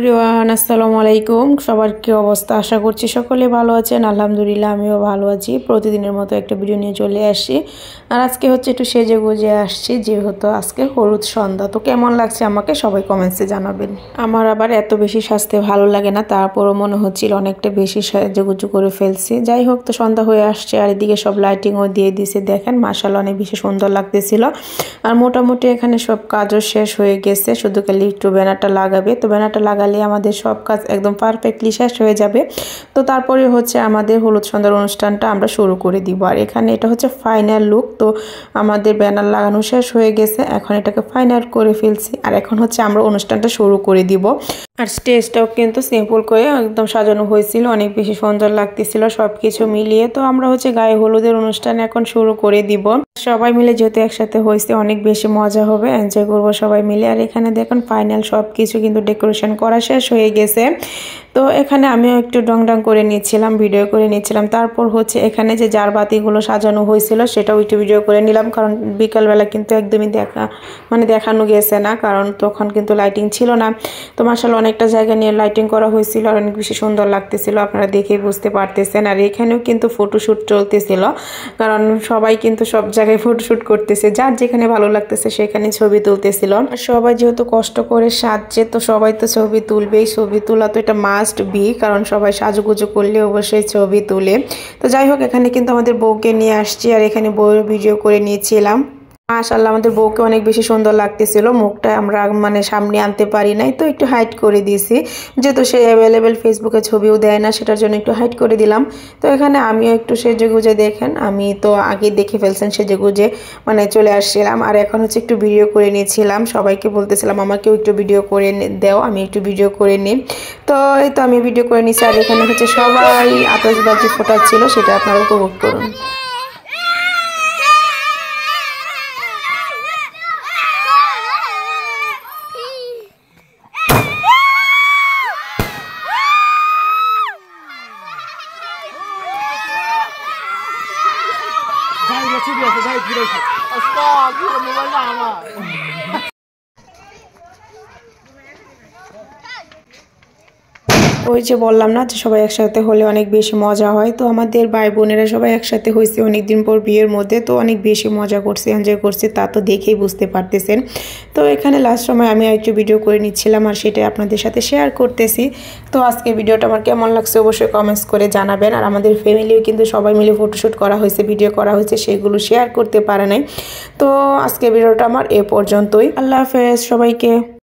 Everyone, আসসালামু আলাইকুম। সবার কি অবস্থা? আশা করছি সকলে ভালো আছেন। আলহামদুলিল্লাহ আমিও ভালো আছি। প্রতিদিনের মতো একটা ভিডিও নিয়ে চলে আসছি। আর আজকে হচ্ছে একটু সেজে গুজে আসছি, যেহেতু আজকে হলুদ সন্ধ্যা। তো কেমন লাগছে আমাকে সবাই কমেন্টসে জানাবেন। আমার আবার এত বেশি সাজতে ভালো লাগে না, তারপরও মনে হচ্ছিল অনেকটা বেশি সেজেগুজু করে ফেলছি। যাই হোক, তো সন্ধ্যা হয়ে আসছে আর এদিকে সব লাইটিংও দিয়ে দিছে। দেখেন মাশাআল্লাহ অনেক বেশি সুন্দর লাগতেছিল। আর মোটামুটি এখানে সব কাজও শেষ হয়ে গেছে, শুধু খালি একটু ব্যানারটা লাগাবে। তো ব্যানারটা লাগালে আমাদের সব কাজ একদম পারফেক্টলি শেষ হয়ে যাবে। তো তারপরে হচ্ছে আমাদের হলুদ সন্ধ্যার অনুষ্ঠানটা আমরা শুরু করে দিব। আর এখানে এটা হচ্ছে ফাইনাল লুক। তো আমাদের ব্যানার লাগানো শেষ হয়ে গেছে, এখন এটাকে ফাইনাল করে ফেলছি। আর এখন হচ্ছে আমরা অনুষ্ঠানটা শুরু করে দিব। আর স্টেজটাও কিন্তু সিম্পল করে একদম সাজানো হয়েছিল, অনেক বেশি সুন্দর লাগতেছিল সবকিছু মিলিয়ে। তো আমরা হচ্ছে গায়ে হলুদের অনুষ্ঠান এখন শুরু করে দিব। সবাই মিলে যেহেতু একসাথে হয়েছে, অনেক বেশি মজা হবে, এনজয় করবো সবাই মিলে। আর এখানে দেখুন ফাইনাল সবকিছু কিন্তু ডেকোরেশন করা শেষ হয়ে গেছে। তো এখানে আমিও একটু ডং করে নিচ্ছিলাম, ভিডিও করে নিচ্ছিলাম। তারপর হচ্ছে এখানে যে জারবাতিগুলো সাজানো হয়েছিল সেটাও একটু ভিডিও করে নিলাম, কারণ বিকালবেলা কিন্তু একদমই দেখানো গেছে না, কারণ তখন কিন্তু লাইটিং ছিল না। তো মাশাআল্লাহ অনেকটা জায়গা নিয়ে লাইটিং করা হয়েছিল আর অনেক বেশি সুন্দর লাগতেছিল, আপনারা দেখেই বুঝতে পারতেছেন। আর এখানেও কিন্তু ফটোশ্যুট চলতেছিল, কারণ সবাই কিন্তু সব জায়গায় ফটোশ্যুট করতেছে, যার যেখানে ভালো লাগতেছে সেখানে ছবি তুলতেছিল। সবাই যেহেতু কষ্ট করে সাজছে, তো সবাই তো ছবি তুলবেই। ছবি তোলা তো এটা মাস্ট বি, কারণ সবাই সাজুগুজু করলে অবশ্যই ছবি তুলে। তো যাই হোক, এখানে কিন্তু আমাদের বউকে নিয়ে আসছি আর এখানে বউয়ের ভিডিও করে নিয়েছিলাম। মাশাআল্লাহ আমাদের বউকে অনেক বেশি সুন্দর লাগতেছিল। মুখটা আমরা সামনে আনতে পারি নাই, তো একটু হাইড করে দিয়েছি, যেহেতু সে অ্যাভেলেবেল ফেসবুকে ছবিও দেয় না, সেটার জন্য একটু হাইড করে দিলাম। তো এখানে আমিও একটু সেজেগুজে, দেখেন আমি তো আগে দেখে ফেলছেন সেজেগুজে চলে আসছিলাম। আর এখন হচ্ছে একটু ভিডিও করে নিয়েছিলাম, সবাইকে বলতেছিলাম আমাকেও একটু ভিডিও করে দাও, আমি একটু ভিডিও করে নিই। তো এই তো আমি ভিডিও করে নিয়েছি। আর এখানে হচ্ছে সবাই আতশবাজি ফোটাচ্ছিল, সেটা আপনারা উপভোগ করুন। ওই যে বললাম না যে সবাই একসাথে হলে অনেক বেশি মজা হয়। তো আমাদের ভাই বোনেরা সবাই একসাথে হয়েছে অনেকদিন পর বিয়ের মধ্যে, তো অনেক বেশি মজা করছে, এনজয় করছে, তা তো দেখেই বুঝতে পারতেছেন। তো এখানে লাস্ট সময় আমি একটু ভিডিও করে নিচ্ছিলাম আর সেটাই আপনাদের সাথে শেয়ার করতেছি। তো আজকে ভিডিওটা আমার কেমন লাগছে অবশ্যই কমেন্টস করে জানাবেন। আর আমাদের ফ্যামিলিও কিন্তু সবাই মিলে ফটোশ্যুট করা হয়েছে, ভিডিও করা হয়েছে, সেগুলো শেয়ার করতে পারে নাই। তো আজকে ভিডিওটা আমার এ পর্যন্তই। আল্লাহ হাফেজ সবাইকে।